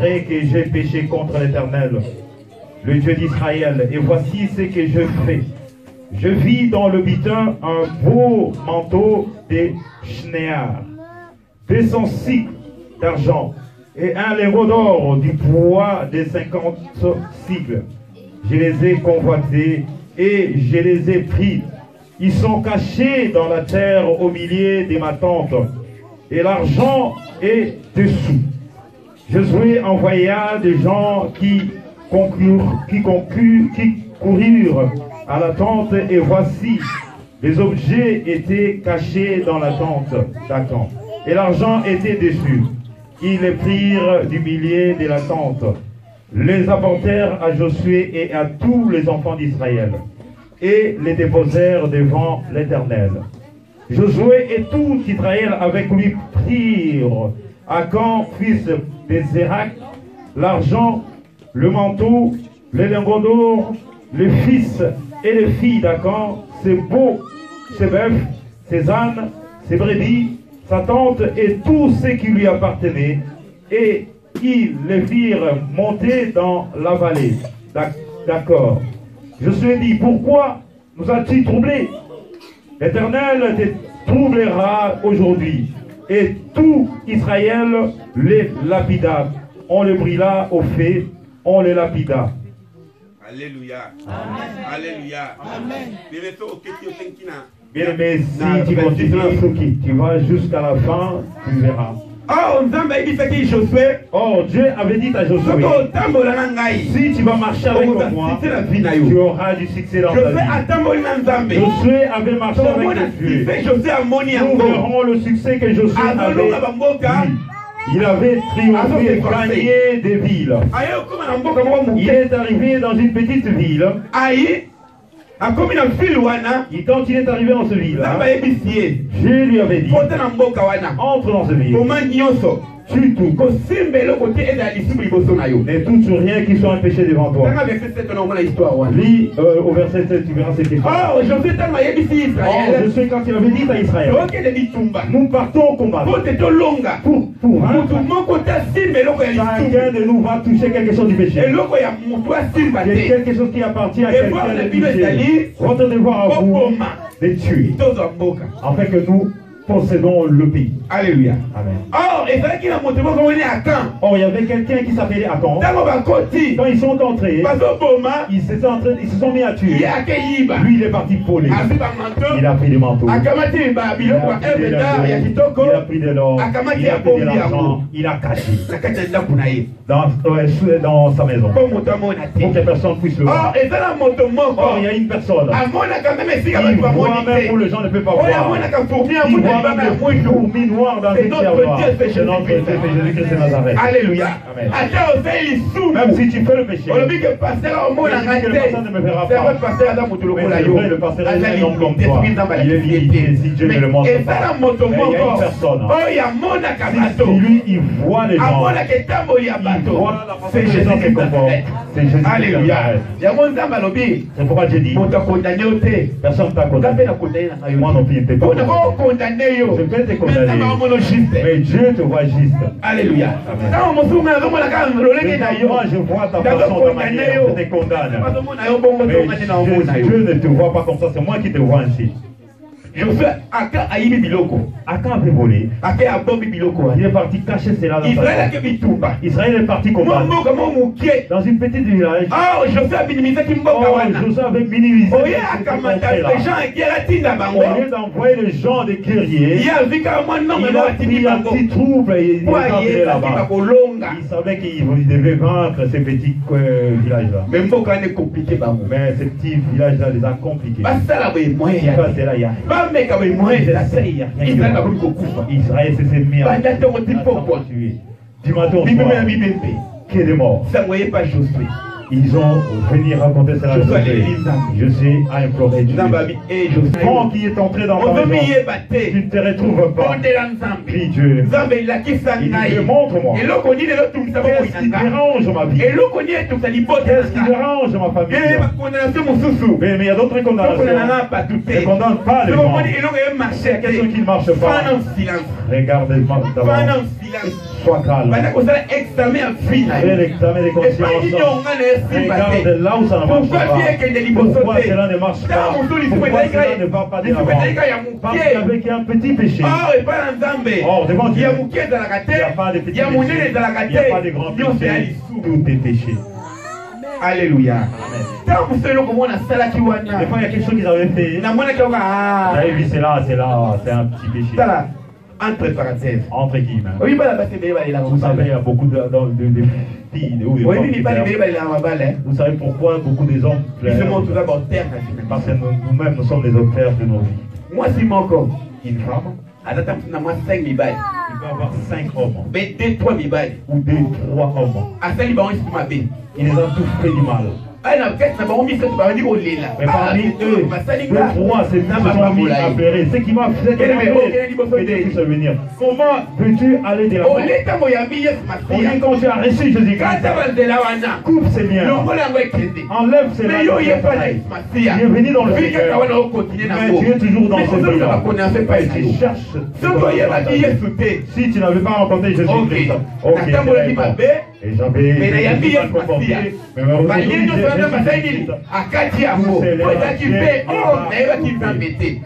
connaîtrai que j'ai péché contre l'Éternel, le Dieu d'Israël, et voici ce que je fais. Je vis dans le butin un beau manteau de Shnéar, 200 cycles d'argent, et un lingot d'or du poids de 50 cycles. Je les ai convoités et je les ai pris. Ils sont cachés dans la terre au milieu de ma tente, et l'argent est dessous. Josué envoya des gens qui coururent à la tente, et voici, les objets étaient cachés dans la tente d'Acan, et l'argent était dessus. Ils les prirent du milieu de la tente, les apportèrent à Josué et à tous les enfants d'Israël, et les déposèrent devant l'Éternel. Josué et tout Israël avec lui prirent Acan, fils de Zérak, l'argent, le manteau, les lingots d'or, les fils et les filles d'Acan, ses veaux, ses bœufs, ses ânes, ses brebis, sa tante et tout ce qui lui appartenait, et ils les firent monter dans la vallée. D'accord. Je suis dit, pourquoi nous as-tu troublés? L'Éternel te troublera aujourd'hui. Et tout Israël les lapida. On les brûla au feu, on les lapida. Alléluia. Amen. Alléluia. Amen. Bien aimé, si tu continues, tu vas jusqu'à la fin, tu verras. Oh, Dieu avait dit à Josué, si tu vas marcher avec moi, tu auras du succès dans ta vie. Josué avait marché avec Dieu. Nous verrons le succès que Josué avait eu. Il avait triomphé et gagné des villes. Il est arrivé dans une petite ville. Et quand il est arrivé dans ce ville, je lui avais dit, entre dans ce ville. Tue tout. Et tout sur rien qui soit un péché devant toi. Lis au verset 7, tu verras cette histoire. Oh, je sais quand il avait dit à Israël, nous partons au combat. Pour chacun de nous va toucher quelque chose du péché. Il y a quelque chose qui appartient à quelqu'un de péché. Votre devoir à vous de tuer. Afin que nous possédons le pays. Alléluia. Amen. Or, il y avait quelqu'un qui s'appelait Akan. Quand ils sont entrés, ils se sont mis à tuer. Lui, il est parti voler. Il a pris des manteaux. Il a pris de l'or. Il a pris de l'argent. Il a caché dans sa maison. Pour que personne puisse le voir. Or, il y a une personne. Il voit même où les gens ne peuvent pas voir. Il voit même le fourmi noir dans une servante. C'est notre Dieu, c'est Jésus-Christ de Nazareth. Alléluia. Amen. Même si tu fais le péché, on dit que le pasteur ne me verra pas. C'est vrai, le pasteur est un homme comme toi. Il est limité si Dieu ne le montre pas. Mais il y a une personne. Si lui, il voit les gens. Il voit la façon dont les gens se comportent. C'est Jésus. Alléluia. C'est pourquoi j'ai dit, personne ne t'a condamné. Moi non plus, il ne t'ai pas condamné. Je peux te condamner. Mais Dieu te voit juste. Alléluia. Moi, je vois ta façon, ta manière, je te condamne. Mais Dieu ne te voit pas comme ça, c'est moi qui te vois ainsi. Akan avait volé. Il est parti cacher cela dans sa maison. Israël est parti combattre. Dans une petite village. Josué avait minimisé. Au lieu d'envoyer les gens des guerriers, il a pris un petit trouble et il est entré là-bas. Il savait qu'il devait vaincre ces petits villages-là. Mais ces petits villages-là les a compliqués. C'est là, il y a Israël s'est mis à tuer. Dis-moi donc, qui est mort. Ils ont venu raconter cela à Josué. Josué a imploré Dieu. Quand qui est entré dans ta maison, tu ne te retrouves pas. Prie Dieu. Il dit, montre-moi. Qu'est-ce qui dérange ma vie? Qu'est-ce qui dérange ma famille? Mais il y a d'autres condamnations. Ne condamne pas les gens. Qu'est-ce qui ne marche pas? Regarde-moi d'abord. Sois calme. Fais l'examen de conscience. Regarde là où ça ne marche pas. Pourquoi cela ne marche pas? Pourquoi cela ne va pas de l'avant? Parce qu'avec un petit péché. Or, devant Dieu, il n'y a pas de petits péchés. Il n'y a pas de grands péchés. Tout est péché. Alléluia. Des fois, il y a quelque chose qu'ils avaient fait. J'avais vu, c'est là, c'est un petit péché. Entre parenthèses. Entre guillemets. Vous savez, il y a beaucoup de filles. Vous savez pourquoi beaucoup des hommes pleurent? Parce que nous-mêmes, nous sommes les auteurs de nos vies. Moi, si mon corps, Une femme, il peut avoir 5 hommes. Ou 2, 3 hommes. Ils les ont tous fait du mal. Mais parmi eux, 2, 3, c'est qu'ils ont mis à pleurer. Ce qui m'a fait que se venir. Comment veux-tu aller de l'avant? Quand tu as reçu Jésus-Christ, coupe ces liens. Enlève ces liens. Tu es venu dans le Seigneur. Mais tu es toujours dans ce pays-là. Tu cherches. Si tu n'avais pas rencontré Jésus-Christ, et j'avais comporté, mais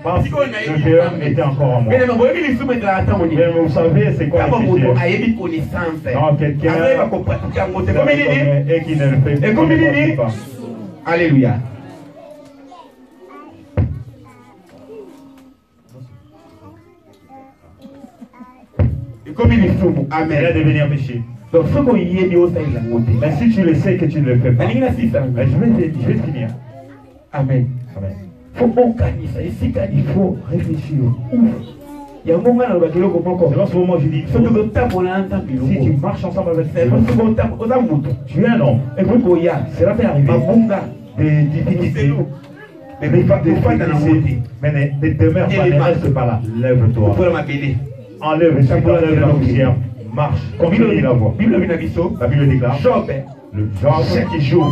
parce que le cœur était encore en moi. Mais vous savez, c'est quoi le péché? Non, quelqu'un et qui ne le fait pas. Alléluia. Amen. Il a devenir péché. Donc, ce qu'on y est dit au sein de la montée. Mais si tu le sais que tu ne le fais pas, je vais finir. Amen. Amen. Faut organiser. Ici, il faut réfléchir. Il y a un moment où il y a un ce moment, je dis, si tu marches ensemble avec tu es un homme. Cela peut arriver. Des difficultés. Des fois, mais ne demeure pas, ne reste pas là. Lève-toi. Enlève, si tu enlèves la poussière. Marche, continue la voie. La Bible déclare Job, chaque jour,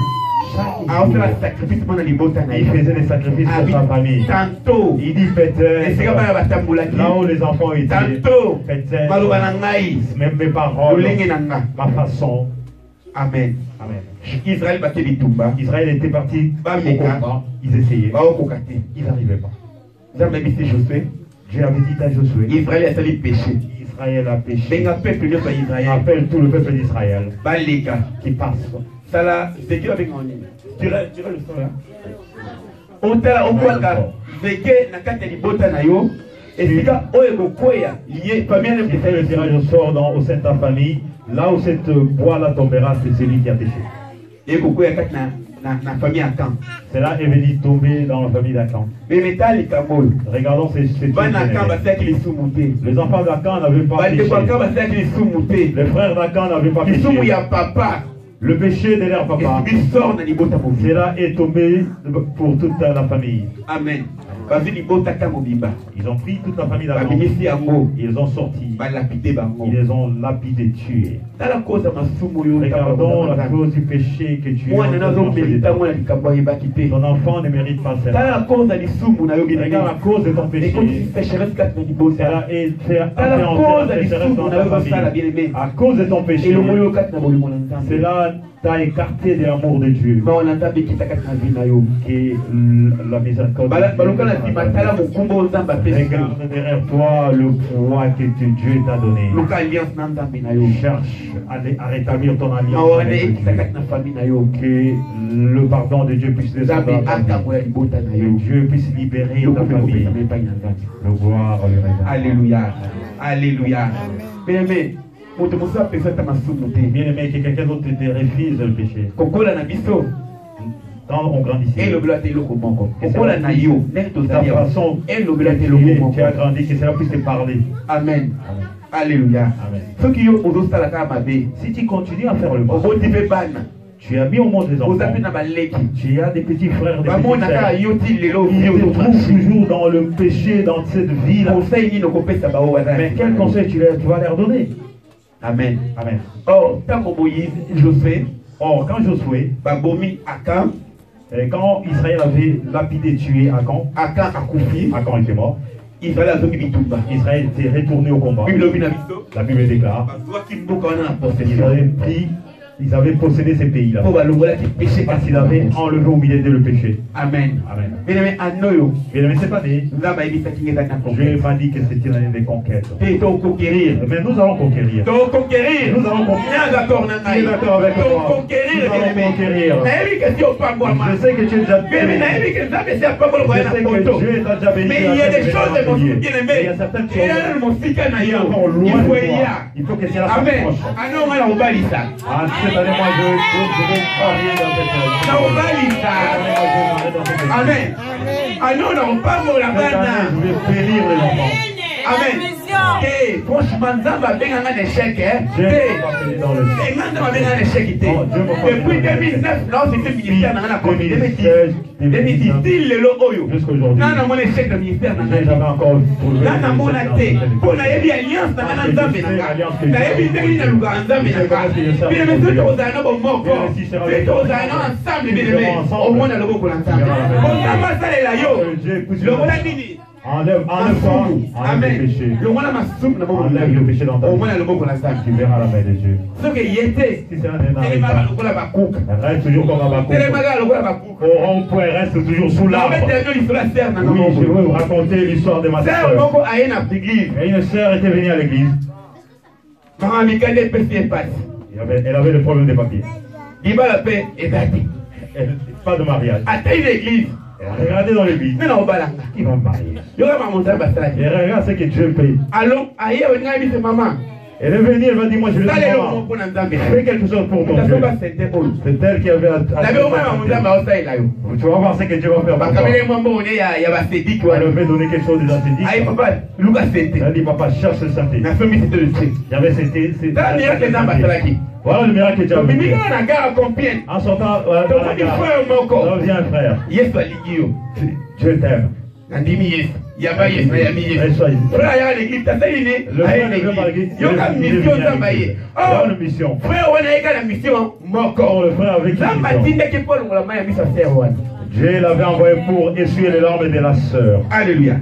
il faisait des sacrifices pour sa famille. Tantôt, il dit peut-être là où les enfants étaient, peut-être même mes paroles, ma façon. Amen. Amen. Israël était parti au combat, ils essayaient, ils n'arrivaient pas. Dieu avait dit à Josué, Israël a péché. Israël a péché. Appelle tout le peuple d'Israël qui passe. Ça là, c'est Dieu avec mon nom. Tu le sens là. On t'a au quoi veke na kati libota na yo. Et si ka oye kokoya lié famille qui fait le tirage au sort au sein de ta famille, là où cette bois là tombera, c'est celui qui a péché. Et kokoya kati na famille Akan. Cela est venu tomber dans la famille d'Akan. Regardons ces les enfants d'Akan n'avaient pas péché. Les frères d'Akan n'avaient pas péché. Le péché de leur papa, cela est tombé pour toute la famille. Amen. Ils ont pris toute la famille d'Akan. Ils ont sorti. Ils les ont lapidés, tués. Regardons la cause du péché que tu as. Ton enfant ne mérite pas cela. Regarde la cause de ton péché. Cela est fait à cause de ton péché. Cela t'a écarté de l'amour de Dieu. Qui est la miséricorde. Regarde derrière toi le poids que Dieu t'a donné. Cherche à rétablir ton alliance avec Dieu. Que le pardon de Dieu puisse descendre dans ta vie. Que Dieu puisse libérer ta famille. Le gloire lui réserve. Alléluia. Alléluia. Bien aimé, que quelqu'un d'autre te refuse le péché. Quand on grandissait, ta façon tu as grandi, que cela puisse te parler. Amen. Alléluia. Si tu continues à faire le mal, tu as mis au monde les enfants. Tu as des petits frères, des petites sœurs. Ils se trouvent toujours dans le péché, dans cette vie-là. Mais quel conseil tu vas leur donner? Amen. Amen. Or, quand Josué, quand Israël avait lapidé, tué Akan, Akan était mort. Israël s'est retourné au combat. La Bible déclare ils avaient possédé ces pays-là. Parce qu'ils avaient enlevé au milieu le péché. Amen. Amen. Bien-aimé, cette année, Dieu m'a dit que c'était une année de conquête. Mais nous allons conquérir. Nous allons conquérir. D'accord avec moi. Nous allons conquérir. Je sais que tu es déjà béni. Je sais que Dieu t'a déjà béni. Mais il y a des choses, mon bien-aimé. Il y a certaines choses qui sont encore loin de toi. Il faut que tu la rapproches. Cette année, moi, je vais parler dans cette année. Amen. Je vais bénir les enfants. Amen. Franchement, Nzamba a bien un échec. Depuis 2009, non, c'était ministère dans la communauté. 2010, jusqu'à aujourd'hui. Non, mon échec de ministère. J'avais encore trouvé. Là, mon athée. Pour la alliance, dans la Nzamba. La Bible dans la Nzamba. Puis le monsieur aux anneaux mort. C'est aux anneaux ensemble, bien aimé. Au moins, le mot pour l'ensemble. Bon, ça va, ça est là, yo. Le mot a dit. Enlève le péché. Enlève le péché dans ta vie. Tu verras la main de Dieu. Si c'est un énorme, reste toujours comme Habakkuk. Au rond-point, reste toujours sous l'arbre. Oui, je veux vous raconter l'histoire de ma sœur. Et une sœur était venue à l'église. Elle avait le problème des papiers. Pas de mariage. Regardez dans l'église. Qui va me marier? Et regarde ce que Dieu paye. Elle est venue, elle m'a dit, moi je vais dire, maman, fais quelque chose pour mon Dieu. C'est elle qui avait tu vas voir ce que Dieu va faire pour toi. Elle veut donner quelque chose des ascétiques. Elle a dit, papa, cherche le synthé. Il y avait voilà le miracle que Dieu a fait. En sortant à la gare, viens un frère. Dieu t'aime. Il y a une mission. Le frère avec Dieu l'avait envoyé pour essuyer les larmes de la sœur. Alléluia.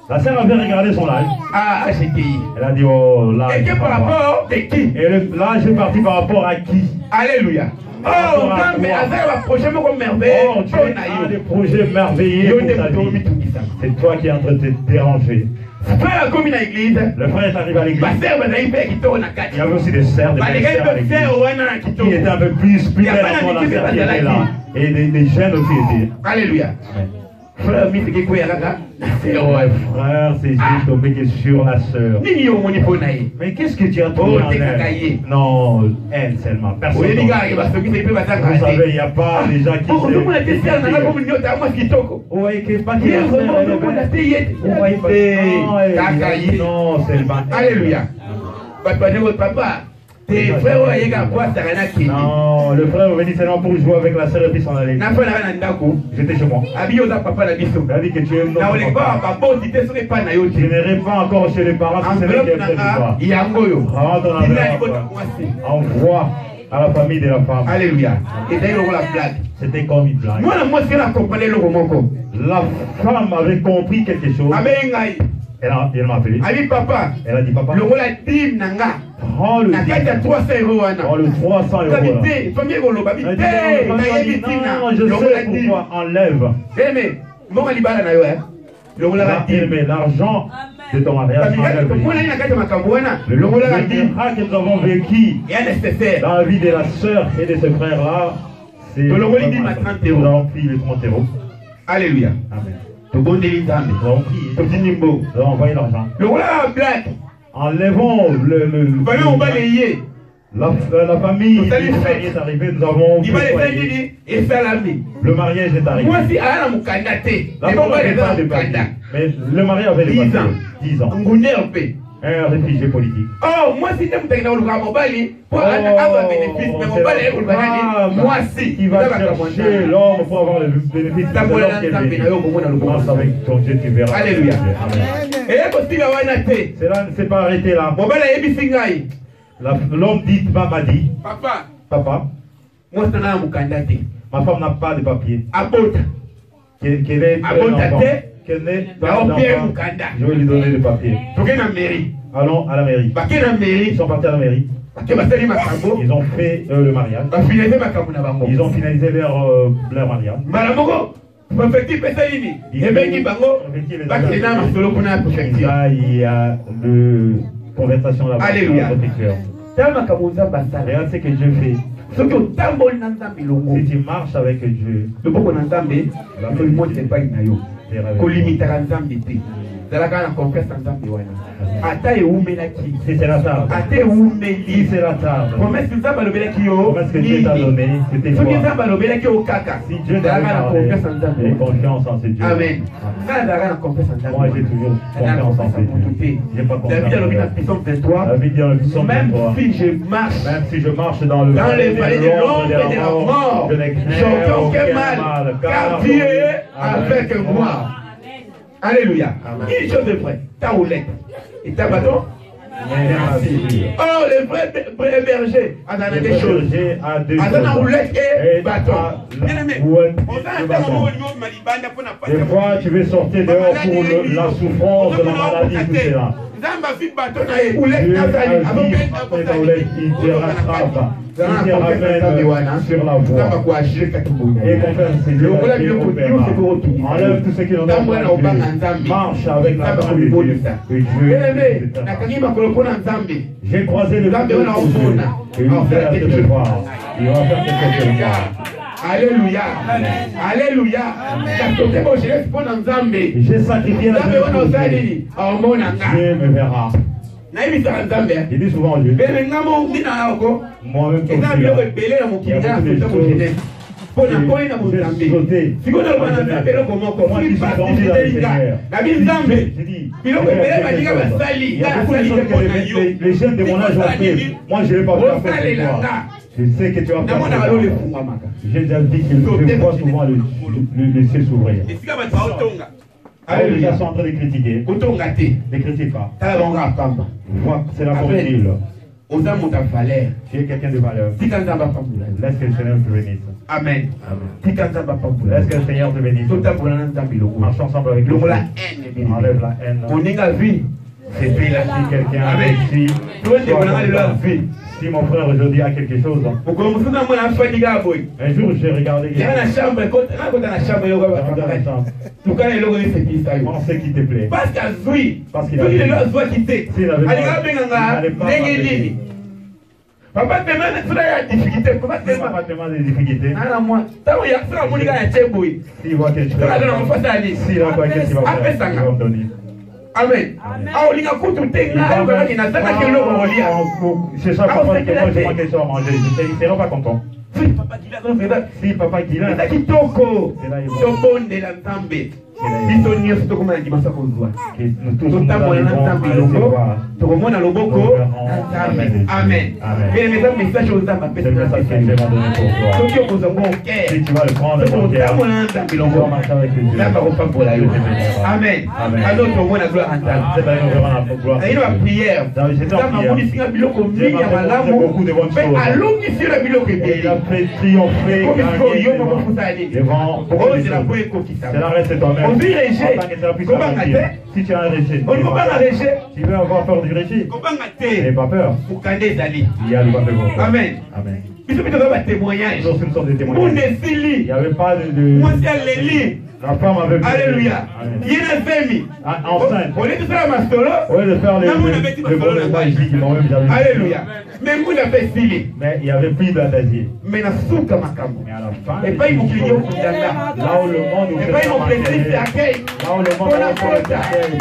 La sœur avait regardé son âge. Elle a dit, oh là. Et par rapport à qui? Et l'âge est parti par rapport à qui? Alléluia. Oh, mais avec un projet merveilleux. Oh, tu as des projets merveilleux pour ta vie. C'est toi qui es en train de te déranger. Le frère est arrivé à l'église. Il y avait aussi des sœurs, des belles sœurs à l'église qui étaient un peu plus belles dans la sœur qui était là. Et des jeunes aussi étaient. Alléluia. Frère, c'est juste tombé sur la sœur. Mais qu'est-ce que tu as trouvé en elle? Non, elle seulement. Personne. Vous savez, il n'y a pas des gens qui vous voyez que pas qu'il y a vous voyez pas. Non, seulement. Alléluia. Papa. Non, le frère est venu seulement pour jouer avec la sœur et puis s'en aller. J'étais chez moi. Il a dit que tu es non. Je n'irai pas encore chez les parents si c'est vrai qu'il y a pas. Rentre dans la envoie à la famille de la femme. Alléluia. Et d'ailleurs, la blague. C'était comme une blague. La femme avait compris quelque chose. Elle m'a appelé. Elle a dit, papa. Prends le 300 €. Non, je sais pourquoi. Enlève. Mais l'argent de ton mariage, le miracle que nous avons vécu dans la vie de la sœur et de ce frère-là, c'est nous avons pris les 30 €. Alléluia. Amen. Nous avons prié. Nous avons envoyé l'argent. Enlevons la famille est arrivée, nous avons le mariage est arrivé. La femme n'avait pas de papier, mais le mari avait les papiers. 10 ans. Un réfugié politique. Oh, moi si tu me il va chercher l'homme pour avoir le bénéfice de l'homme avec ton Dieu, tu verras. Alléluia. C'est pas arrêté là. L'homme dit, m'a dit, papa, ma femme n'a pas de papier. Qu'elle est un enfant. qu'elle n'est pas d'enfant, je vais lui donner le papier. Allons à la mairie. Ils sont partis à la mairie. Ils ont fait le mariage. Ils ont finalisé leur mariage. Là, il y a de conversation là-bas. Alléluia. Regarde ce que Dieu fait. Si tu marches avec Dieu, si c'est la table, si c'est la table, promesse que Dieu t'a donnée, c'était quoi? Si Dieu t'a donné confiance en ce Dieu. Amen. Moi j'ai toujours confiance en ce Dieu. J'ai pas confiance en Dieu. Même si je marche dans le vallée de l'ombre de la mort, je n'ai aucun mal, car Dieu est avec moi. Alléluia. Une chose est vraie. Ta roulette et ta bâton. Merci. Oh, les vrais bergers ont des choses. Ils ont roulette et bâton. Des fois, tu veux sortir dehors pour la souffrance, la maladie, tout cela. Dieu il te rattrape, il te ramène sur la voie et confirme ses Dieu. Enlève tout ce qui nous a marche avec la parole de Dieu. J'ai croisé le Dieu et il va faire quelque part. Il va faire quelque chose. Alléluia. Alléluia. J'ai sacrifié la vie. Dieu me verra. Il dit souvent Dieu. Moi-même, comme les jeunes de mon âge ont fait. Moi, je ne l'ai pas fait. Je sais que tu vas faire. J'ai déjà dit que je vois souvent le ciel s'ouvrir. Les gens sont en train de critiquer. Ne critique pas. C'est la formule. Tu es quelqu'un de valeur. Laisse que le Seigneur te bénisse. Amen. Laisse que le Seigneur te bénisse. Marche ensemble avec lui. Enlève la haine. C'est si quelqu'un a réussi. Si mon frère aujourd'hui a quelque chose. Un jour j'ai regardé. Pense ce qui te plaît. Parce qu'il a dit. S'il avait pas. Papa demande des difficultés. S'il voit quelque chose, s'il voit quelque chose, il va me donner. Amen. C'est ça, papa, que moi j'ai manqué ça à manger. Ils ne seront pas contents. Si papa qui l'a, c'est là ils vont. Amen. Mais le message aux âmes, c'est le message que j'ai donné pour toi. Si tu vas le prendre, tu vas marcher avec Dieu. Amen. Alors, tu vois la gloire en ta vie. Il y a une prière. Il a fait triompher. C'est la reste de toi-même. Si tu as un rejet, tu veux avoir peur du rejet. N'aie pas peur. Il y a le papier. Amen. Amen. Nous sommes des témoignages. Il n'y avait pas de... La femme avait fait. Alléluia. Il y a une famille. Enceinte. Au lieu de faire ma solo. Au lieu de faire les bonnes ici qui m'ont même jamais vu. Alléluia. Mais vous l'avez filé. Mais il n'y avait plus d'asier. Mais la soupe à ma cam. Mais à la fin. Et pas ils m'ont crié au Kundanga. Là où le monde nous fait. Et pas ils m'ont plaisir d'accueil. Là où le monde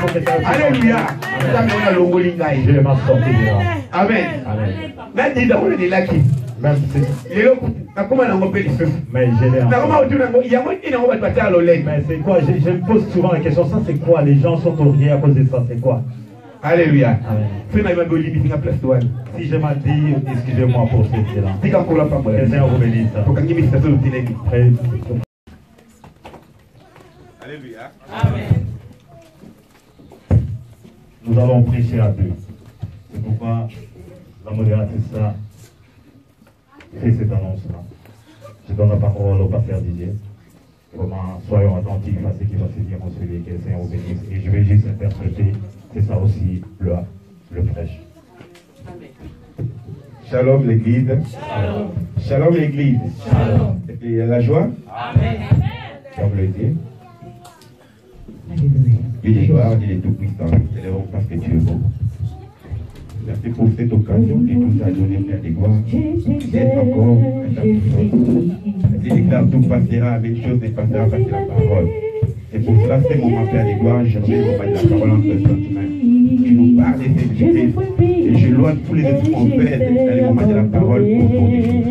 nous fait. Alléluia. Je vais m'en sortir de là. Amen. Amen. Maintenant, il a des laquis. Même si. Mais je l'ai. Mais c'est quoi? Je me pose souvent la question, ça c'est quoi? Les gens sont oubliés à cause de ça, c'est quoi? Alléluia. Si je m'ai dit, excusez-moi pour ce là. Que le Seigneur vous bénisse. Alléluia. Nous allons prêcher à deux. C'est pourquoi la modératrice fait cette annonce-là. Je donne la parole au pasteur Didier. Vraiment, soyons attentifs à ce qui va se dire en celui que le Seigneur vous bénisse. Et je vais juste interpréter, c'est ça aussi le prêche. Shalom l'église. Shalom. Shalom l'église. Shalom. Et la joie. Amen. Comme le dit. Dieu est gloire, Dieu est tout puissant. Célébrons parce que tu es beau. Merci pour cette occasion que tu nous as donné, Père des gloires, d'être encore à ta présence. Tu déclares tout passera, avec chose ne passera parce que la parole. Et pour cela, ce moment, Père des gloires, je remets au bas de la parole entre tes mains. Tu nous parles de cette vérité. Et je loin tous les esprits en paix dans les moments de la parole autour de Jésus.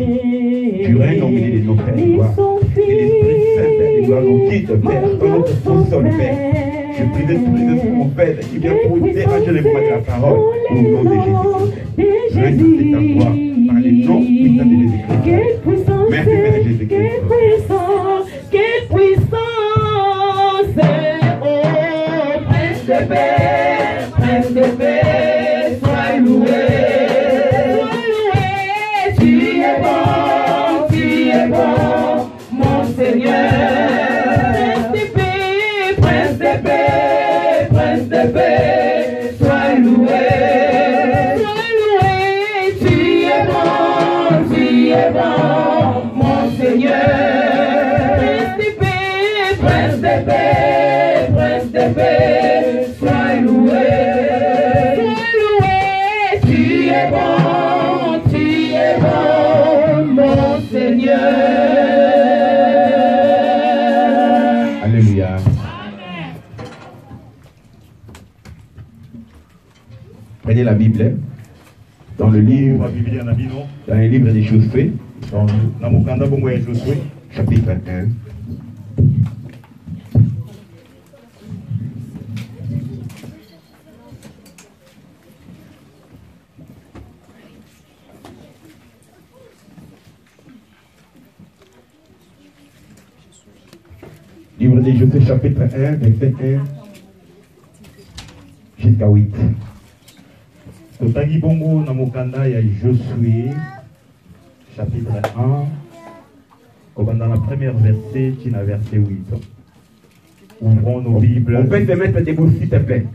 Tu règnes au milieu de nos Pères des gloires. Et l'Esprit Saint, Père des gloires, nous guide, Père, dans notre boussole, Père. Je prie de tous les esprits en paix qui viennent pour déranger les moments de la parole au nom de Jésus. Règne dans cette voix par les noms puissants de Jésus-Christ. Merci, Père Jésus-Christ. Quelle puissance! Oh, Prince de paix, sois loué. Tu es bon, mon Seigneur. Prince de paix, sois loué. Tu es bon, mon Seigneur. Prince de paix, sois loué. Tu es bon, mon Seigneur. Alléluia. Prenez la Bible dans le livre de Josué, chapitre 1. Livre de Josué, chapitre 1, verset 1 jusqu'à 8. Totagi bongo na mokanda ya Josué, chapitre 1, dans la première verset, qui est verset 8. Ouvrons nos Bibles. On peut se mettre debout, s'il te plaît.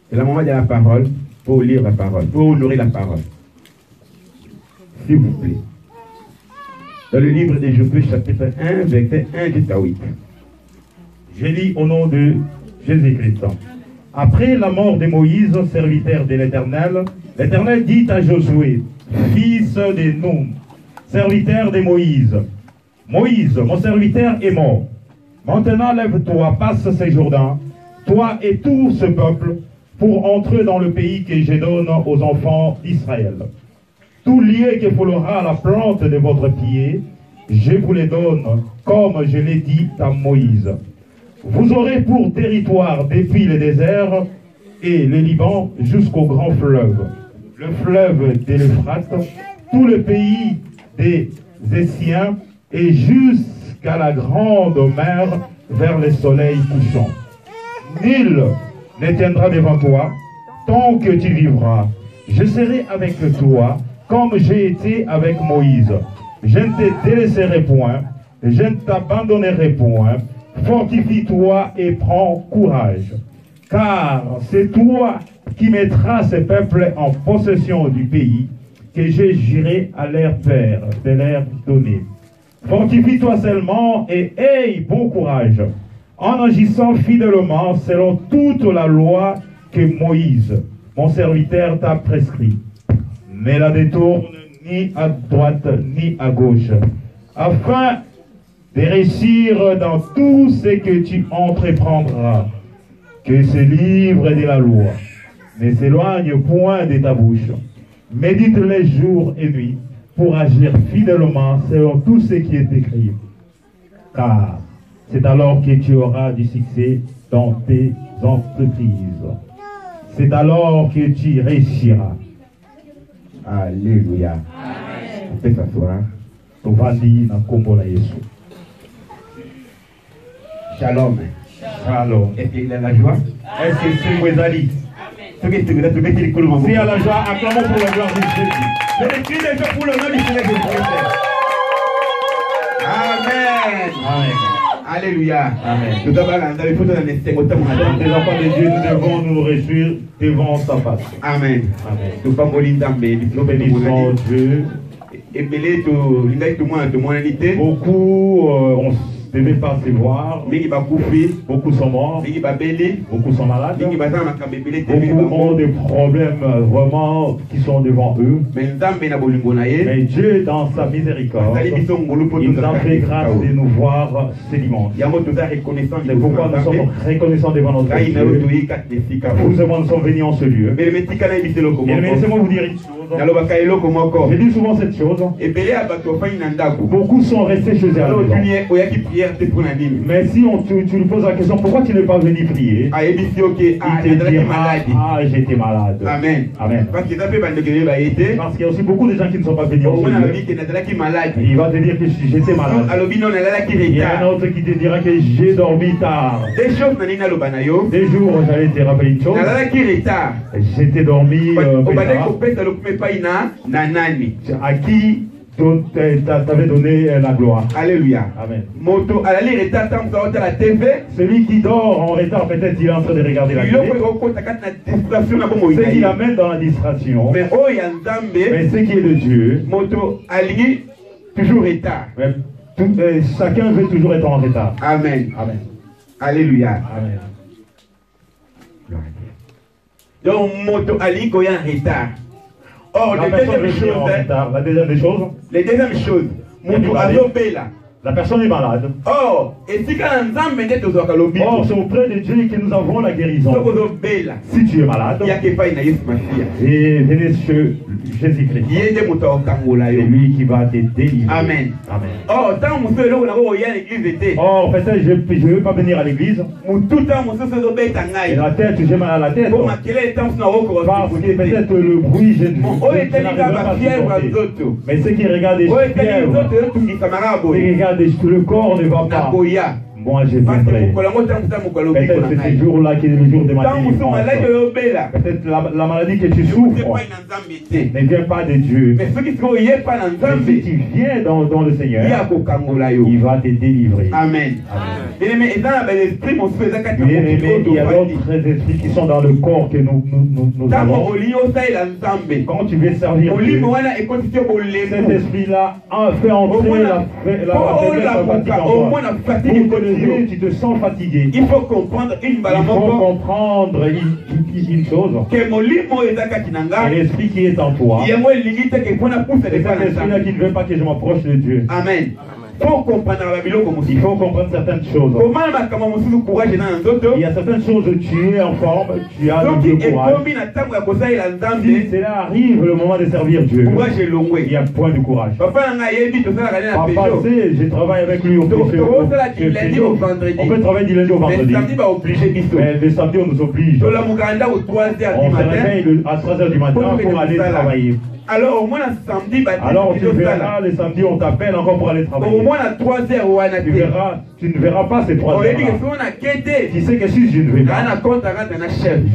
C'est le moment de la parole, pour lire la parole, pour honorer la parole. S'il vous plaît. Dans le livre de Josué, chapitre 1, verset 1 jusqu'à 8. Je lis au nom de Jésus-Christ. Après la mort de Moïse, serviteur de l'Éternel, l'Éternel dit à Josué, fils de Nun, serviteur de Moïse, Moïse, mon serviteur est mort. Maintenant lève-toi, passe ce Jourdain, toi et tout ce peuple, pour entrer dans le pays que je donne aux enfants d'Israël. Tout lieu que foulera la plante de votre pied, je vous les donne, comme je l'ai dit à Moïse. Vous aurez pour territoire depuis le désert et le Liban jusqu'au grand fleuve, le fleuve de l'Euphrate, tout le pays des Essiens et jusqu'à la grande mer vers le soleil couchant. Nul ne tiendra devant toi tant que tu vivras. Je serai avec toi comme j'ai été avec Moïse. Je ne te délaisserai point, je ne t'abandonnerai point. Fortifie-toi et prends courage, car c'est toi qui mettras ce peuple en possession du pays que j'ai juré à leur père de leur donner. Fortifie-toi seulement et aie bon courage, en agissant fidèlement selon toute la loi que Moïse, mon serviteur, t'a prescrit. Ne la détourne ni à droite ni à gauche, afin de réussir dans tout ce que tu entreprendras. Que ce livre de la loi ne s'éloigne point de ta bouche. Médite-les jour et nuit pour agir fidèlement selon tout ce qui est écrit. Car c'est alors que tu auras du succès dans tes entreprises. C'est alors que tu réussiras. Alléluia. On peut s'asseoir. Shalom. Shalom. Est-ce qu'il a la joie? Est-ce que c'est Wezali? Si à la joie, acclamons pour la gloire de Jésus. Je le crie déjà pour le nom du Seigneur Jésus-Christ. Amen. Alléluia. Amen. Les enfants de Dieu, nous devons nous réjouir devant sa face. Amen. Amen. Nous bénissons Dieu. Beaucoup ne devaient pas se voir. Beaucoup sont morts. Beaucoup sont malades. Beaucoup ont des problèmes vraiment qui sont devant eux. Mais Dieu, dans sa miséricorde, il nous a fait grâce de nous voir ce dimanche. C'est pourquoi nous sommes reconnaissants devant notre Dieu. Vous et moi, nous sommes venus en ce lieu. Et laissez-moi vous dire une chose. Je dis souvent cette chose. Beaucoup sont restés chez eux à la maison. Mais si tu lui poses la question, pourquoi tu n'es pas venu prier? Il te dira, j'étais malade. Amen. Amen. Parce qu'il y a aussi beaucoup de gens qui ne sont pas venus au Seigneur. Il va te dire que j'étais malade. Il y a un autre qui te dira que j'ai dormi tard. Des jours, j'allais te rappeler une chose. J'étais dormi à qui t'avais donné la gloire. Alléluia. Amen. Celui qui dort en retard, peut-être il est en train de regarder la télé. Ce qui l'amène dans la distraction. Mais ce qui est de Dieu, toujours retard. Chacun veut toujours être en retard. Amen. Amen. Alléluia. Amen. Donc, moto ali ko en retard. Or, la deuxième chose, la personne est malade. Or, c'est auprès de Dieu que nous avons la guérison. Si tu es malade, et venez sur Jésus-Christ. C'est lui qui va te délivrer. Amen. Amen. Or, peut-être je ne veux pas venir à l'église. Et la tête, j'ai mal à la tête. Parce que peut-être le bruit, je n'arrive pas à supporter. Mais ceux qui regardent les fièvres, le corps ne va pas. Moi, je viendrai. Peut-être c'est ce jour-là qui est le jour de ma délivrance. Peut-être la maladie que tu souffres ne vient pas de Dieu. Mais si tu viens dans le Seigneur, il va te délivrer. Amen. Mais il y a d'autres esprits qui sont dans le corps que nous avons. Quand tu veux servir Dieu, cet esprit-là fait entrer la fatigue en toi. Tu te sens fatigué. Il faut comprendre une chose. Que l'esprit qui est en toi, c'est un esprit-là qui ne veut pas que je m'approche de Dieu. Amen. Il faut comprendre certaines choses. Il y a certaines choses, tu es en forme, tu as le courage. Si cela arrive le moment de servir Dieu, il y a point de courage. Papa, je travaille avec lui on peut travailler du lundi au vendredi. Mais le samedi on nous oblige. On se réveille à 3h du matin pour aller travailler. Alors au moins samedi, tu verras le samedi on t'appelle encore pour aller travailler. Au moins à 3h tu ne verras pas ces 3 heures. Tu sais que si je ne vais pas,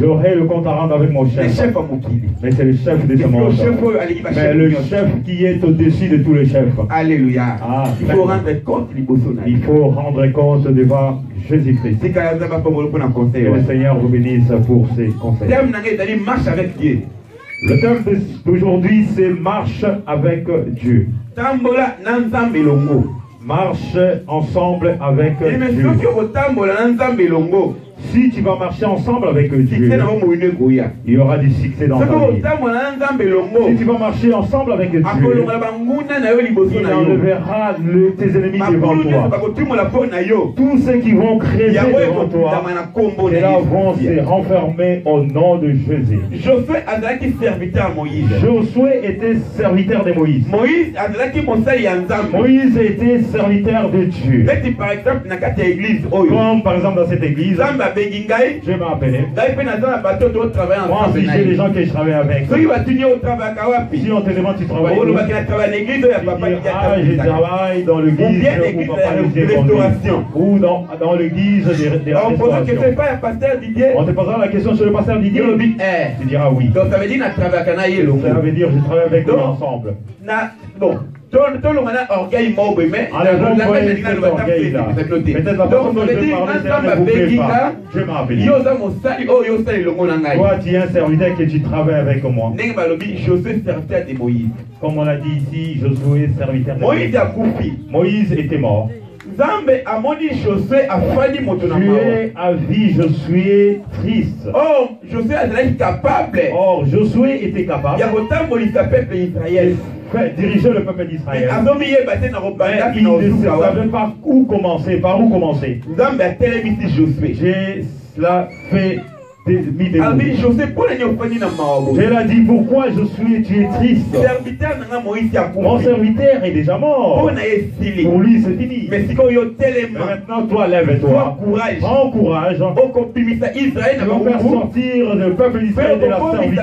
j'aurai le compte à rendre avec mon chef. Mais c'est le chef de ce monde. Mais le chef qui est au-dessus de tous les chefs. Alléluia. Il faut rendre compte. Il faut rendre compte devant Jésus-Christ. Que le Seigneur vous bénisse pour ses conseils. Marche avec Dieu. Le thème d'aujourd'hui, c'est marche avec Dieu. Marche ensemble avec Dieu. Si tu vas marcher ensemble avec Dieu, il y aura du succès dans ta vie. Si tu vas marcher ensemble avec Dieu, il enlèvera tes ennemis devant toi. Tous ceux qui vont créer devant toi, ceux-là vont se renfermer au nom de Jésus. Josué était serviteur de Moïse. Moïse était serviteur de Dieu. Comme par exemple dans cette église, je m'ai appelé. Moi aussi j'ai des gens que je travaille avec. Si on te demande tu travailles où? Je travaille dans l'église ou dans l'église des restaurations. On te posera la question sur le pasteur Didier. Tu diras oui. Donc ça veut dire que je travaille avec lui ensemble. Bon. Peut-être la personne dont je veux parler, je m'appelle. Toi, tu es un serviteur que tu travailles avec moi. Comme on l'a dit ici, Josué, serviteur de Moïse. Moïse était mort. Dieu a vu Josué triste. Or, Josué est capable. Or, Josué était capable de diriger le peuple d'Israël. Il ne savait pas où commencer, par où commencer. Cela fait Je l'ai dit, pourquoi tu es triste? Mon serviteur est déjà mort. Pour lui, c'est fini. Mais maintenant, toi, lève-toi. Prends courage. Tu vas faire sortir le peuple d'Israël de la servitude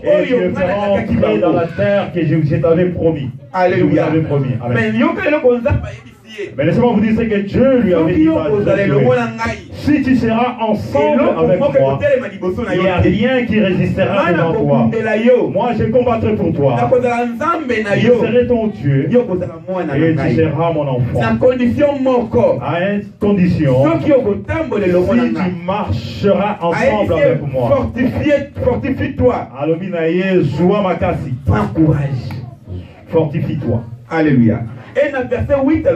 et tu le feras entrer dans la terre que je t'avais promis. Alléluia. Mais laissez-moi vous dire ce que Dieu lui avait dit. Si tu seras ensemble avec moi, il n'y a rien qui résistera devant toi. Moi, je combattrai pour toi. Je serai ton Dieu et tu seras mon enfant. À une condition, si tu marcheras ensemble avec moi. Fortifie-toi. Prends courage. Fortifie-toi. Alléluia. Et dans verset 8,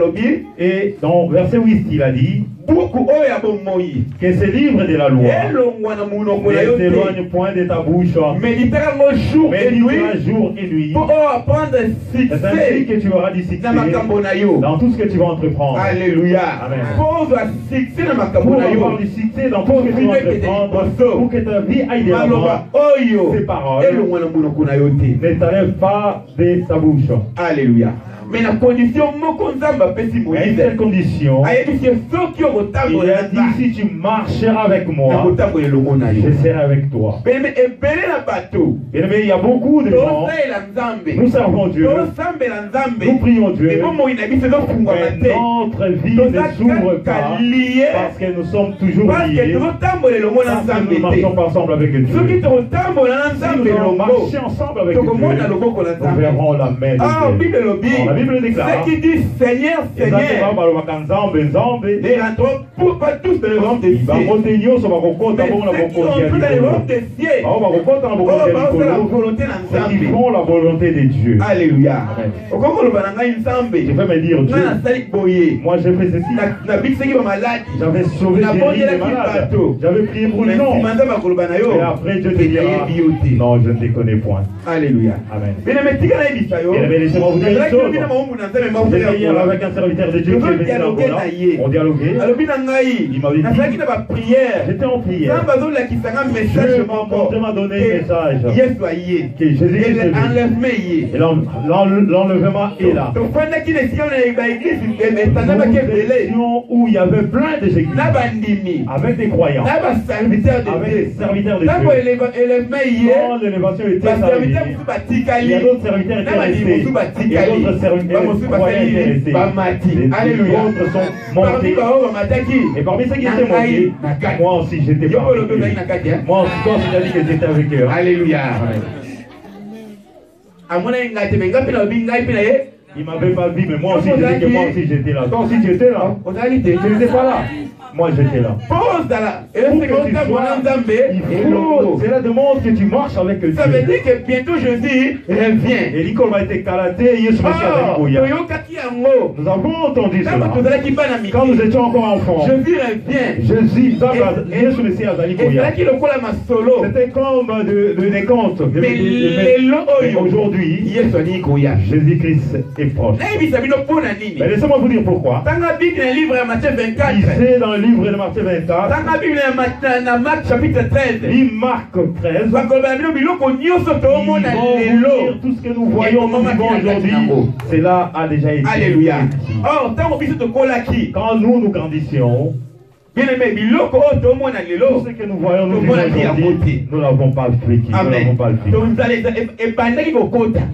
et dans verset 8, il a dit que ce livre de la loi ne s'éloigne point de ta bouche, méditera jour et nuit. Pour apprendre c'est ainsi que tu auras du succès dans tout ce que tu vas entreprendre. Alléluia. Amen. Pour avoir du succès dans tout ce que tu vas entreprendre, pour que ta vie aille de l'avant, ces paroles ne t'enlèvent pas de ta bouche. Alléluia. Mais la condition, une telle condition, il a dit si tu marcheras avec moi, je serai avec toi. Et il y a beaucoup de gens, nous servons Dieu, nous prions Dieu, mais notre vie ne s'ouvre pas parce que nous sommes toujours liés, parce que nous marchons pas ensemble avec Dieu. Si nous marchons ensemble avec Dieu, nous verrons la main de Dieu. La Bible déclare, ce qui dit Seigneur, Seigneur, ne rentrons pas tous dans le royaume des cieux. Ceux qui sont dans le royaume des cieux, ils font la volonté de Dieu. Alléluia. Je vais me dire Dieu, moi j'ai fait ceci. J'avais sauvé des malades. J'avais prié pour les gens. Et après Dieu te dira, non, je ne te connais point. Alléluia. Amen. Et laissez-moi vous dire une chose. J'étais hier avec un serviteur de Dieu qui est venu dans Angola. On dialoguait. Il m'avait dit, j'étais en prière. Dieu m'a donné un message que Jésus est venu. Et l'enlèvement est là. Nous étions où il y avait plein d'églises avec des croyants, avec des serviteurs de Dieu. Quand l'élévation était arrivée, il y a d'autres serviteurs qui étaient restés. Et d'autres croyants étaient restés. Alléluia. D'autres sont montés. Et parmi ceux qui étaient montés, moi aussi j'étais parmi eux. Moi aussi, toi aussi, tu as dit que j'étais avec eux. Alléluia. Il ne m'avait pas vu, mais moi aussi, j'ai dit que moi aussi j'étais là. Toi aussi, tu étais là. Tu n'étais pas là. Moi j'étais là. Cela demande que tu marches avec Dieu. Ça veut dire que bientôt Jésus revient. Et l'école va être calaté. Nous avons entendu cela. Quand nous étions encore enfants, Jésus revient. C'était comme des contes. Mais aujourd'hui, Jésus-Christ est proche. Mais laissez-moi vous dire pourquoi. C'est dans le livre de Matthieu 24. Marc chapitre 13. Marc 13. Ils vont dire tout ce que nous voyons aujourd'hui. Cela a déjà été. Alléluia. Or, quand nous grandissions, Bien aimé, biloko o to mona lelo. Tout ce que nous voyons, nous n'avons pas vécu. Amen.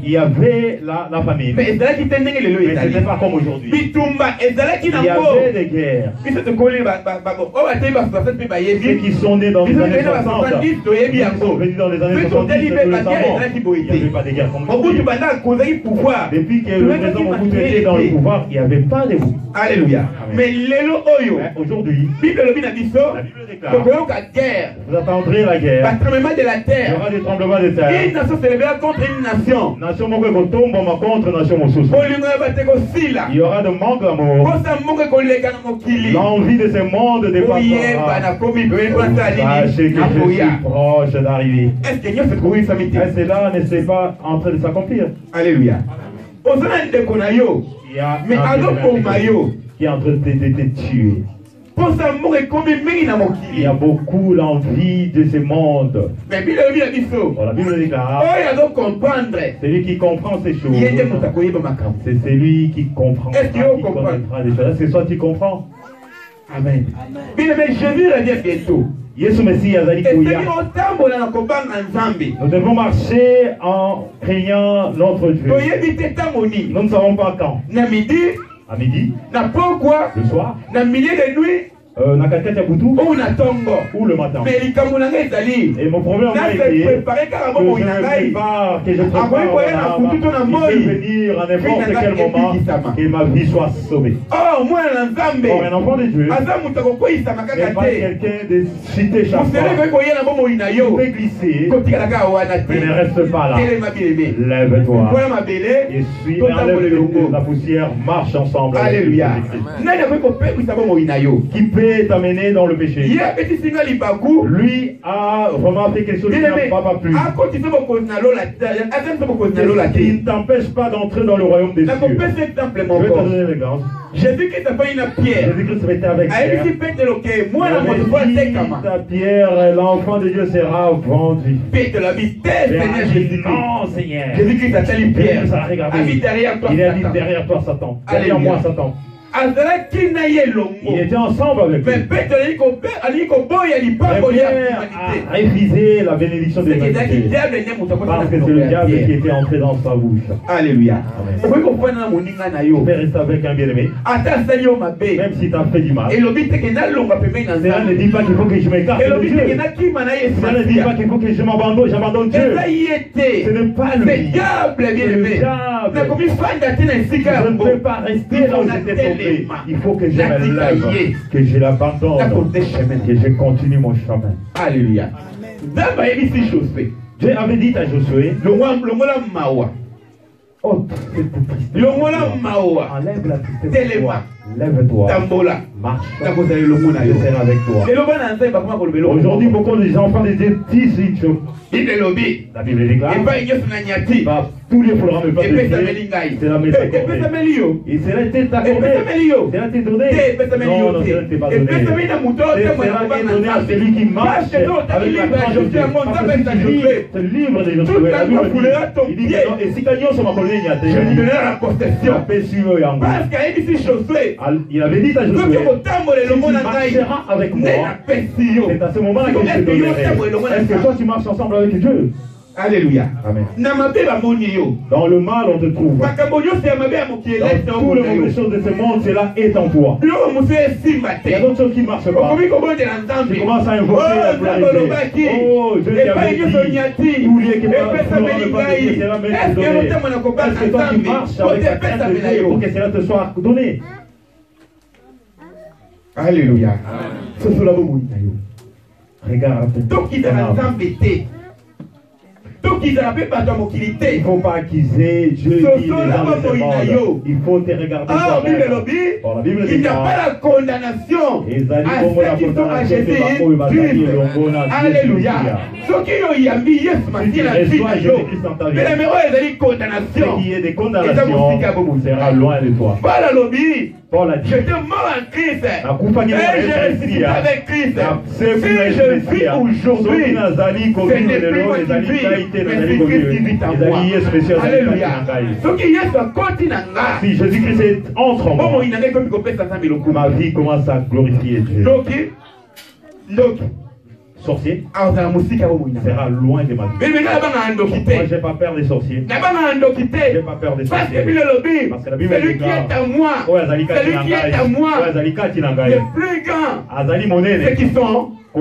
Il y avait la famine. Mais ce n'était pas comme aujourd'hui. Il y avait des guerres. Ceux qui sont nés dans les années 60, qui sont venus dans les années 70, il n'y avait pas de guerre comme aujourd'hui. Depuis que le président Mobutu était dans le pouvoir, il n'y avait pas de vous. Alléluia. Mais aujourd'hui, la Bible déclare, vous attendrez la guerre. Tremblement de la terre. Il y aura des tremblements de terre. Une nation se lèvera contre une nation. Contre nation. Il y aura de manque d'amour. L'envie de ce monde dépassera. Sachez que je suis proche d'arriver. Est-ce que là n'est pas en train de s'accomplir? Alléluia. Il y a un qui est en train de te tuer. Il y a beaucoup l'envie de ce monde. Mais la Bible déclare, celui qui comprend ces choses, c'est celui qui comprend. Est-ce que vous comprenez? Est-ce que toi tu comprends? Amen. Bien aimé, Jésus revient bientôt. Nous devons marcher en craignant notre Dieu. Nous ne savons pas quand. À midi, le soir, ou le matin. Et mon problème est que je prépare il peut venir à n'importe quel moment que ma vie soit sauvée. Or, un enfant de Dieu n'est pas quelqu'un de cité chaque fois. Il peut glisser, mais ne reste pas là. Lève-toi et suis, enlève la poussière, marche ensemble. Alléluia. Qui peut t'amener dans le péché. Lui a vraiment fait quelque chose qui n'a pas plu. Qui ne t'empêche pas d'entrer dans le royaume des cieux. Je vais te donner l'exemple. Jésus-Christ a fait une pierre. Jésus-Christ était avec Pierre. L'enfant de Dieu sera vendu. Non, Seigneur. Jésus-Christ a fait une pierre. Il est derrière toi, Satan. Derrière moi, Satan. Il était ensemble avec lui. A réfrisé la bénédiction de l'humanité. Parce que c'est le diable qui était entré dans sa bouche. Alléluia. Tu peux rester avec un bien-aimé. Même si tu as fait du mal. Cela ne dit pas qu'il faut que je m'écarte de Dieu. Cela ne dit pas qu'il faut que j'abandonne Dieu. Ce n'est pas lui. Le diable. Je ne peux pas rester là où j'étais tombé. Il faut que je me lève, que je l'abandonne, que je continue mon chemin. Alléluia. Dieu avait dit à Josué, oh, c'est triste. Enlève la tristesse de toi. Lève-toi. Marche. Je serai avec toi. Aujourd'hui, beaucoup de enfants de Dieu disent une chose. La Bible déclare. Tous les programmes ne peuvent pas c'est la maison accordée. Et cela était accordé. Cela était donné. Non, non, cela n'était pas donné. Cela est donné à celui qui marche avec la grâce de Dieu. Parce que si tu lis ce livre de Josué, la Bible dit, il dit que non, et si Canyon sur ma colline, il y a des gens. Je lui donnerai la possession. Parce qu'il dit Josué. Il avait dit à Josué, si tu marcheras avec moi, c'est à ce moment-là que je te donnerai. Est-ce que toi tu marches ensemble avec Dieu? Alléluia. Amen. Dans le mal, on te trouve. Dans toutes les mauvaises choses de ce monde, cela est en toi. Il y a d'autres choses qui ne marchent pas. Tu commences à invoquer la pluralité. Oh, Dieu t'avait dit. Oubliez que cela m'est donné. Est-ce que toi tu marches avec la crainte de Dieu pour que cela te soit donné? Alléluia. Regarde. Il ne faut pas accuser Dieu qui est dans ce monde. Il faut te regarder toi-même. La Bible dit il n'y a pas la condamnation à ceux qui sont à Jésus. Alléluia. Ceux qui ont mis Yesu Masihi la vie de Dieu. Mais la meilleure est la condamnation. Qui est des condamnations sera loin de toi. Paul a dit, j'étais mort en Christ et j'ai ressuscité avec Christ. Si je vis aujourd'hui, ce n'est plus moi qui vis, Alléluia. Si Jésus-Christ entre en moi, ma vie commence à glorifier Dieu. Sorcier sera loin de ma vie. Moi, je n'ai pas peur des sorciers. Je n'ai pas peur des sorciers. Parce que la Bible celui qui est à moi, celui qui est à moi, le plus grand, ceux qui sont qui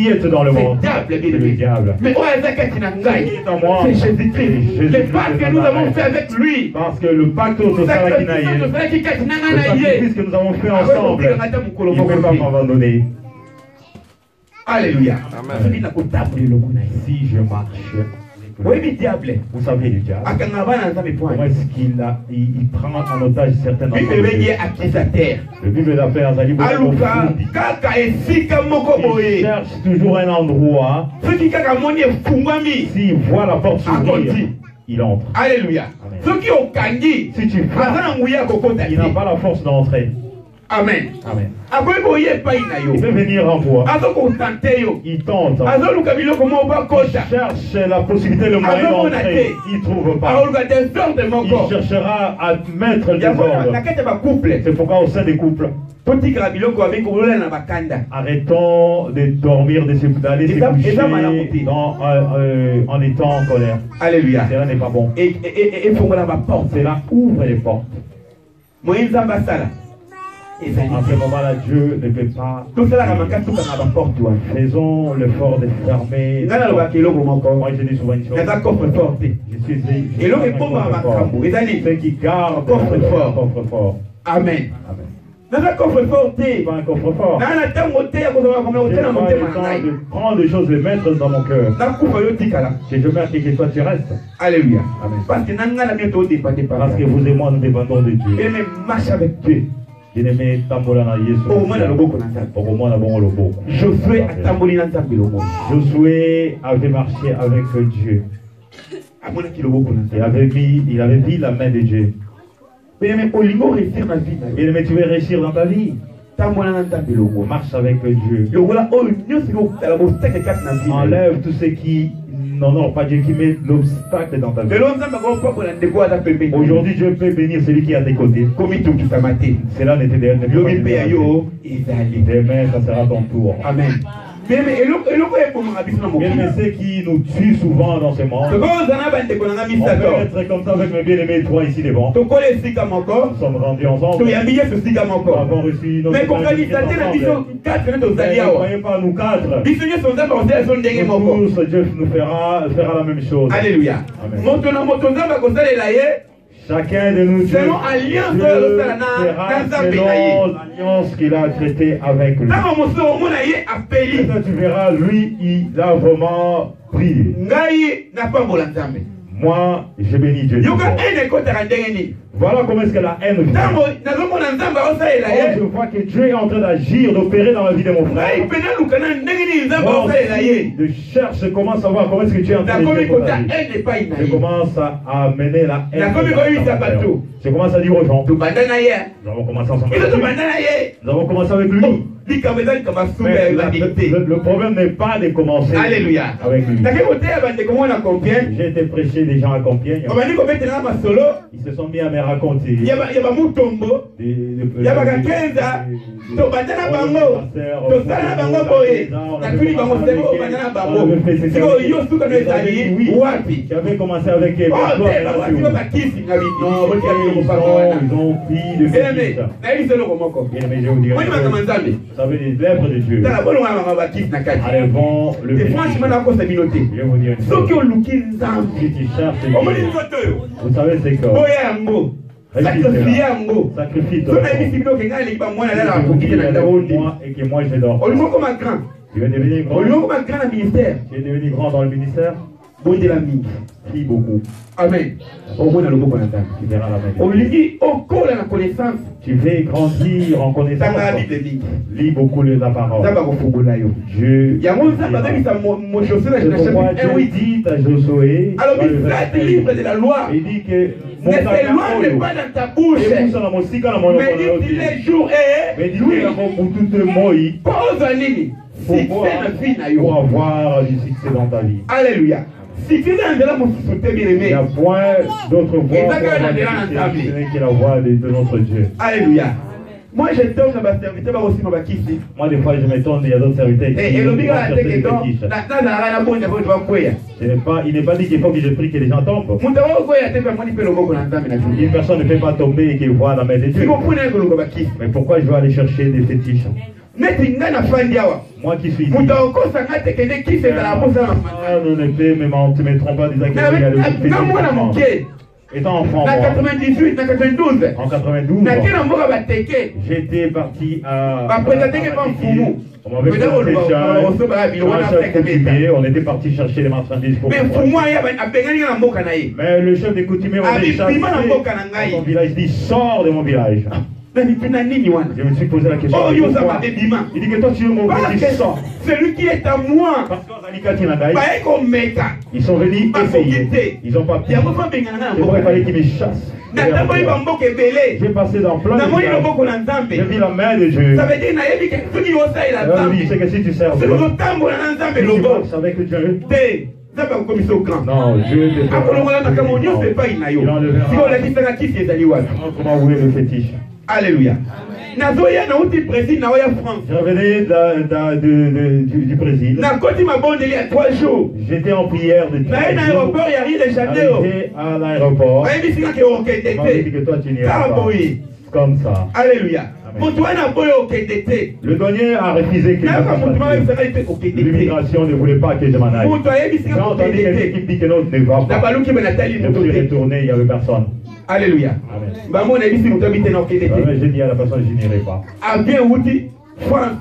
est dans le monde? C'est le diable. Mais c'est Jésus-Christ. Le pacte que nous avons fait avec lui. Parce que le pacte que nous avons fait ensemble, il ne peut pas m'abandonner. Alléluia. Si je marche, vous savez le diable, comment est-ce qu'il prend en otage certains d'entre nous? Le Bible d'appelle il cherche toujours un endroit. S'il voit la porte s'ouvrir, il entre. Alléluia. Si tu frappes, il n'a pas la force d'entrer. Amen. Amen. Il peut venir en voie. Il tente. Il cherche la possibilité, le moyen d'entrer. Il ne trouve pas. Il cherchera à mettre le désordre. C'est pourquoi au sein des couples, arrêtons de dormir, d'aller se coucher en étant en colère. Alléluia. Cela n'est pas bon. Cela ouvre les portes. À ce moment-là, Dieu ne peut pas. Faisons l'effort de fermer. Moi, je dis souvent une chose. Je suis ceux qui gardent le coffre-fort. Amen. Pas un coffre-fort. De prendre des choses, les mettre dans mon cœur. Si je meurs, que toi tu restes. Alléluia. Amen. Parce que vous et moi, nous dépendons de Dieu. Et même marche avec Dieu. Josué avait marché avec Dieu. Il avait vu la main de Dieu. Mais tu veux réussir dans ta vie. Marche avec Dieu. Enlève tout ce qui n'honore pas Dieu, qui met l'obstacle dans ta vie. Aujourd'hui, Dieu peut bénir celui qui est à tes côtés. Cela n'était pas. Demain, ça sera ton tour. Amen. Mais ce qui nous tue souvent dans ce monde, on peut être comme ça avec mes bien-aimés, toi ici devant. Nous sommes rendus ensemble. Nous avons reçu notre. Mais ne croyez pas nous quatre. Tous, Dieu nous fera la même chose. Alléluia. Chacun de nous, Dieu fera selon l'alliance qu'il a traitée avec lui. Et toi, tu verras, lui, il a vraiment prié. Moi, je bénis Dieu. Voilà comment est-ce que la haine vient. Je vois que Dieu est en train d'agir, d'opérer dans la vie de mon frère. Je cherche comment savoir comment est-ce que Dieu est en train d'agir. Je commence à amener la haine. Je commence à dire aux gens, nous avons commencé ensemble. Nous avons commencé avec lui. Le problème n'est pas de commencer. Alléluia. Avec lui. J'ai été prêcher des gens à Compiègne. Ils se sont mis à me raconter. J'avais commencé avec eux. Ils ont pris de mes mais je vous dirais, vous savez, les lèvres de Dieu. Enlèvons le péché. Je vous dirais, si tu cherches Dieu, vous savez c'est que sacrifie toi et que moi je dors. Tu veux devenir grand. Tu veux devenir grand dans le ministère. Prie beaucoup. Amen. Tu verras la main. Tu veux grandir en connaissance. Lis beaucoup la parole. Dieu. C'est pourquoi Dieu dit à Josué, il dit que ne s'éloigne pas dans ta bouche. Médite les jours et nuits. Pose en ligne. pour avoir du succès dans ta vie. Alléluia. Il n'y a point d'autre voie pour avoir du succès que la voie de notre Dieu. Alléluia. Moi, je tombe dans ma serviteur aussi, ma kisi. Moi, des fois, je me tourne, il y a d'autres serviteurs qui il n'est pas dit qu'il faut que je prie que les gens tombent. Une personne ne peut pas tomber et qu'il voit la main de Dieu. Mais pourquoi je dois aller chercher des fétiches? Moi qui suis ici, nous ne mettrons pas des activités. Étant enfant, moi, en 92, j'étais parti à... On m'avait fait on était parti chercher les marchandises pour mais le chef des coutumiers m'avait chassé dans mon village. Il dit, sors de mon village. Je me suis posé la question. Il dit que toi tu es mon petit sang. Celui qui est à moi. Ils sont venus essayer. Ils n'ont pas pu. Il fallait qu'ils me chassent. J'ai passé dans plein de villages. J'ai vu la main de Dieu. Ça veut dire c'est que si tu sers Dieu, tu marches avec Dieu. Non, Dieu ne fait pas. Comment vous voulez le fétiche? Alléluia. Je revenais du Brésil. J'étais en prière de 3 jours. Arrivé à l'aéroport. On m'a dit que toi tu n'iras pas. Comme ça. Alléluia. Le douanier a refusé que je fasse. L'immigration ne voulait pas que je m'en aille. J'ai entendu quelqu'un qui dit que l'autre ne va pas. Je suis retourné, il n'y avait personne. Alléluia. J'ai dit à la personne, je n'irai pas. France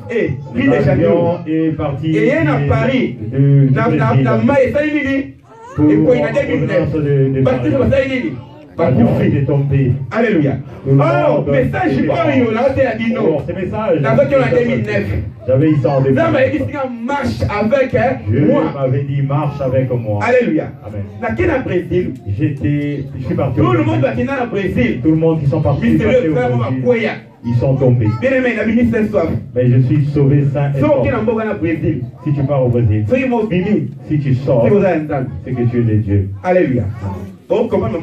l'avion est parti de Paris. Est tombé. Alléluia. Oh, message ce message, j'avais eu ça en 2009. Marche avec moi. Dieu m'avait dit marche avec moi. Alléluia. Amen. Brésil. Je suis parti. Tout le monde va au Brésil. Tout le monde qui sont partis. Ils sont tombés. Mais je suis sauvé sain et sauf. Si tu pars au Brésil, si tu sors, c'est que tu es de Dieu. Alléluia. Vous comprenez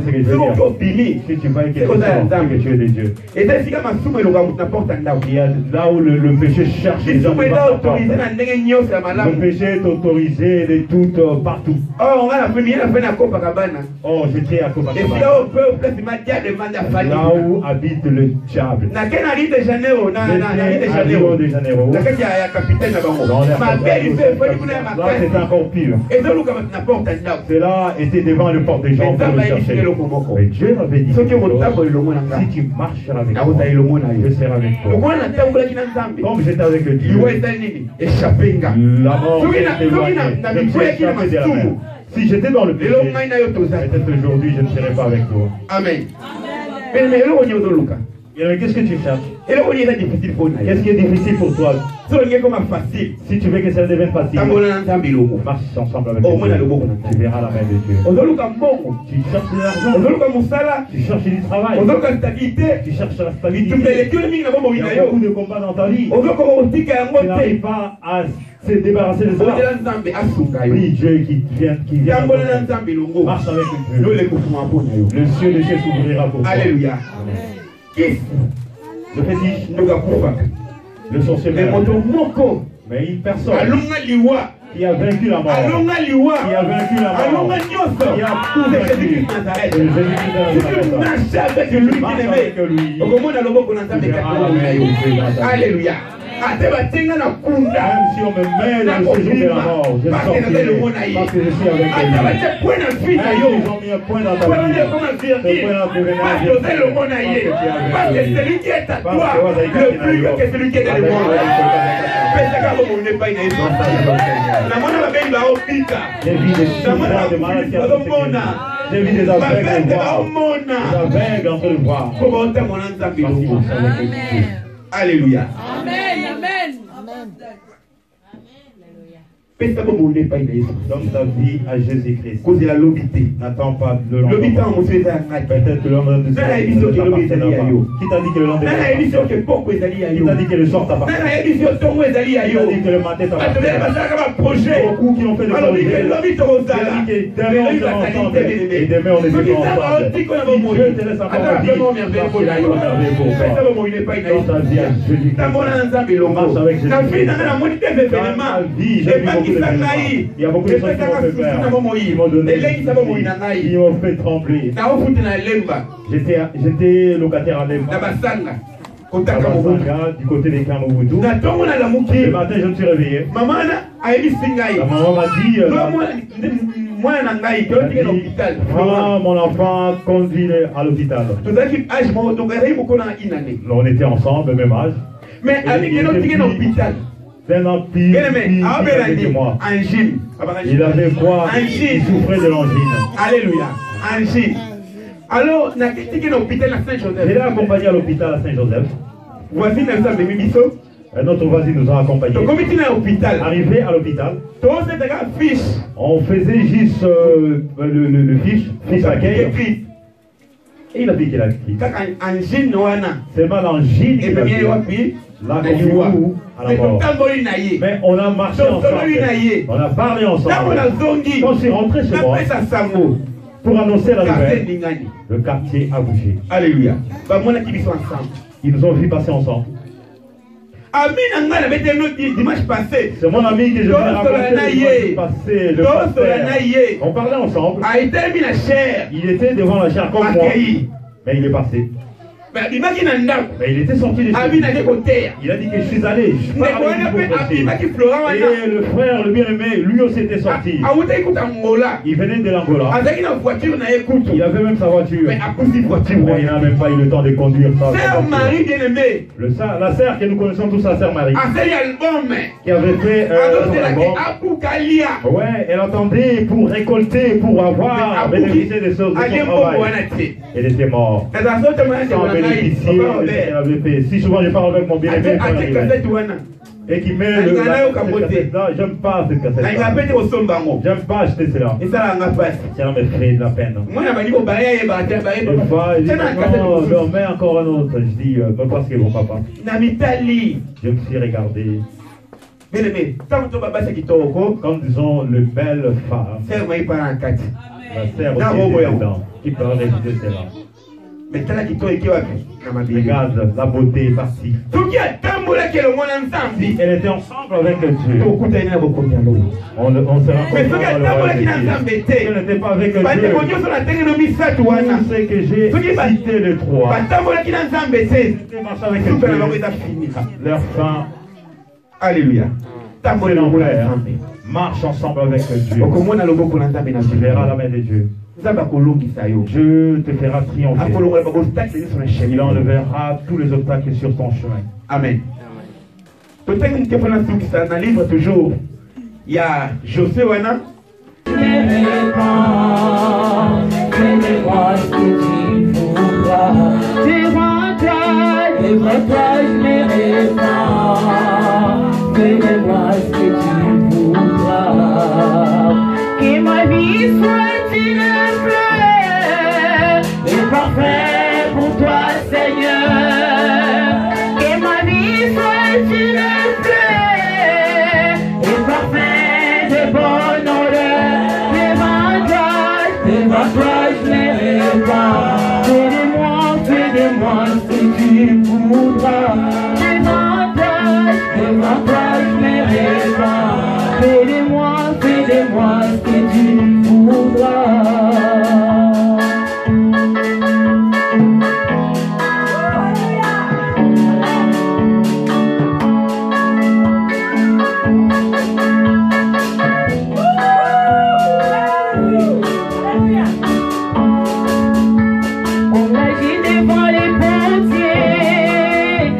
ce que je veux dire? Si tu vas quelque chose, c'est que tu es de Dieu. Et là où le péché cherche les gens, le péché est autorisé de tout partout. Oh, j'étais à Copacabana. Là où habite le diable. J'étais à Rio de Janeiro. Là, c'était encore pire. Cela était devant le porte des gens pour le chercher. Mais Dieu m'avait dit, si tu marches avec moi, je serai avec toi. Comme j'étais avec Dieu, la mort était éloignée. Je me suis échappé de la mer. Si j'étais dans le péché, peut-être aujourd'hui je ne serais pas avec toi. Amen. Qu'est-ce que tu cherches? Qu'est-ce qui est difficile pour toi? Si tu veux que ça devienne facile, marche ensemble avec Dieu. Tu verras la main de Dieu. Tu cherches de l'argent. Tu cherches du travail. Tu cherches la stabilité. Il y a beaucoup de combats dans ta vie. Tu n'arrives pas à se débarrasser de cela. Oui, Dieu qui vient. Marche avec Dieu. Le ciel de Dieu s'ouvrira pour toi. Alléluia. Le fétiche, le sorcellerie, mais une personne qui a vaincu la mort, qui a vaincu la mort, qui a tout vaincu. Alléluia. Même si on me met dans le séjour de la mort, je sortirai parce que je suis avec lui. Ils ont mis un point dans ta vie. Ce point là devenir parce que celui qui est à toi, le plus que celui qui est dans le monde. J'ai vu des souffrances de maladies. J'ai vu des aveugles voir. Des aveugles en train de voir. Alléluia. Amen. Amen. Donne ta vie à Jésus-Christ. N'attends pas le lendemain. Peut-être que le lendemain de qui t'a dit que le lendemain qui t'a dit que le soir t'appartient, qui t'a dit que le matin t'appartient. Beaucoup qui ont fait des projets, demain on sera ensemble et demain on est ensemble. Si Dieu te laisse encore vivre, dans ta vie à Jésus-Christ, marche avec Jésus-Christ. Dans ma vie, j'ai vu beaucoup de choses. Il y a beaucoup de choses qui m'ont fait peur, qui m'ont donné, qui m'ont fait trembler. J'étais locataire à Lemba, du côté des Kamobutu. Le matin, je me suis réveillé. La maman m'a dit, mon enfant conduit à l'hôpital. On était ensemble, même âge. Mais avec l'hôpital. C'est un empire que moi. Il avait quoi? Il souffrait de l'angine. Alléluia. Angine. Alors, on a critiqué l'hôpital à Saint-Joseph. Je l'ai accompagné à l'hôpital à Saint-Joseph. Voici notre voisin nous a accompagnés. Arrivé à l'hospital, on faisait juste le fiche accueil. Et il a dit qu'il a écrit. C'est mal l'angine qui a dit. Là, à la mort. Mais on a marché ensemble. On a parlé ensemble. Quand je suis rentré chez moi, pour annoncer la nouvelle, le quartier a bougé. Alléluia. Ils nous ont vu passer ensemble. Dimanche passé, c'est mon ami que je viens raconter dimanche passé. Le pasteur. On parlait ensemble. Il était devant la chair comme moi. Mais il est passé. Mais il était sorti de chez lui. Il a dit que je suis allé. Et le frère, le bien-aimé, lui aussi était sorti. Il venait de l'Angola. Il avait même sa voiture. Mais il n'a même pas eu le temps de conduire ça. Sœur Marie bien-aimée. La sœur que nous connaissons tous, la sœur Marie. Qui avait fait son album. Ouais, elle attendait pour récolter, pour avoir bénéficié des choses de son travail. Elle était morte. Elle avait fait. Si souvent je parle avec mon bien-aimé et qui met le cassette-là, j'aime pas cette cassette-là. J'aime pas acheter cela. Ça me fait de la peine. Des fois, je dis non, mets encore un autre. Je dis, mais parce que mon papa. Je me suis regardé. Comme disons, le belle femme. La sœur aussi dedans, qui peut réaliser cela. Regarde, la beauté est partie. Elle était ensemble avec Dieu. On se rencontre. Elle n'était pas avec Dieu. C'est que j'ai cité les trois. C'était marché avec Dieu. Leur fin. Alléluia. C'est l'enfer. Marche ensemble avec Dieu. Tu verras la main de Dieu. Dieu te fera triompher. Il enlèvera tous les obstacles sur ton chemin. Amen. Dans le livre toujours, il y a José Wana. Que ma vie soit une fleur, et parfait pour toi, Seigneur. Que ma vie soit une fleur, et parfait de bonne odeur. Devant toi, je les répands. Fais-de-moi ce que tu voudras. Devant toi, je les répands. Fais-de-moi ce que tu voudras. On agit devant les pontiers,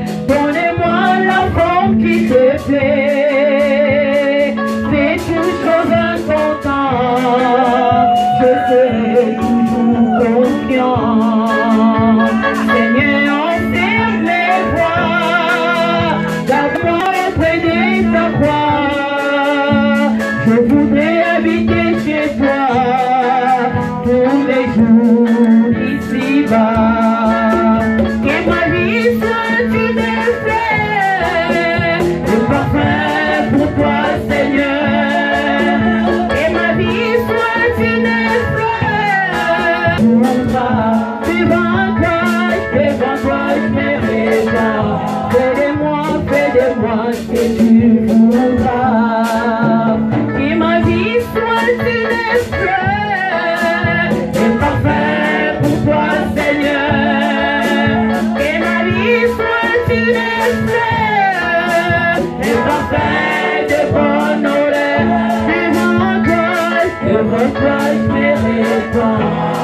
prospérer pas.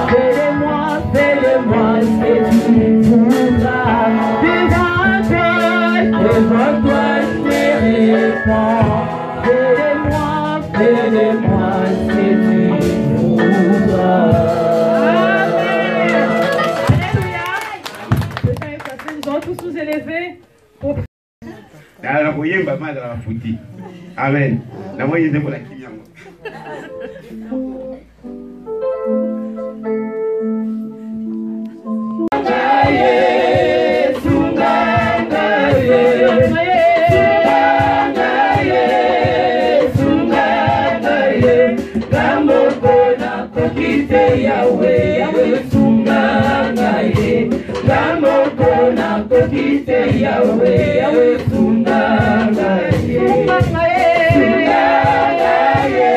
Fais-le-moi, c'est tu voudras. Devant toi, je n'irai pas. Fais-le-moi, c'est tu voudras. Nous allons tous nous élever pour... Alors, vous voyez, maman, dans la foutie. Amen. La moyenne de la cliente. Yahweh, Sungangaye, Gamoko na kokite Yahweh, Yahweh, Sungangaye, Sungangaye,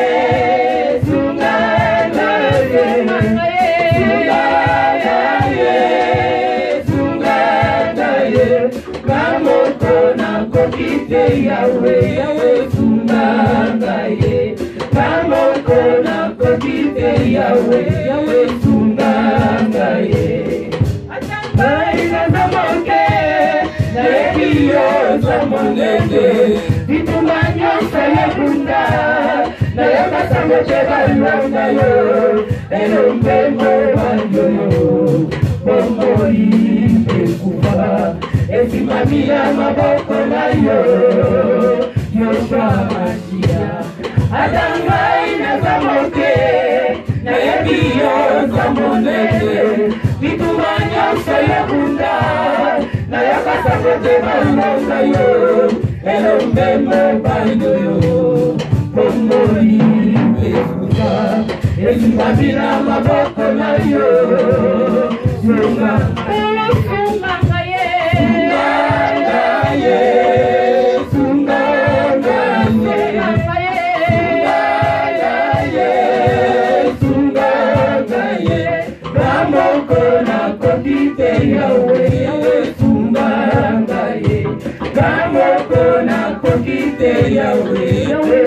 Sungangaye, Sungangaye, Gamoko na kokite Yahweh, Yahweh, Sungangaye, Gamoko na kokite Yahweh, Yahweh, Sungangaye. Baina zamonge, na ekiyo zamongenge, vitumanyo sayekunda, na yakasango chebalonga yo, elompemo banyoyo, bombori pekufa, esimamia maboko na yo, Yoshua Mashiach. Adangai na zamonge, na ekiyo zamongenge, vitumanyo sayekunda, na yakasango chebalonga yo, elompemo banyoyo, bombori pekufa, esimamia maboko na yo, Sungangaye, Sungangaye, Gamoko na kokite Yahweh, Yahweh, Sungangaye, Gamoko na kokite Yahweh, Yahweh.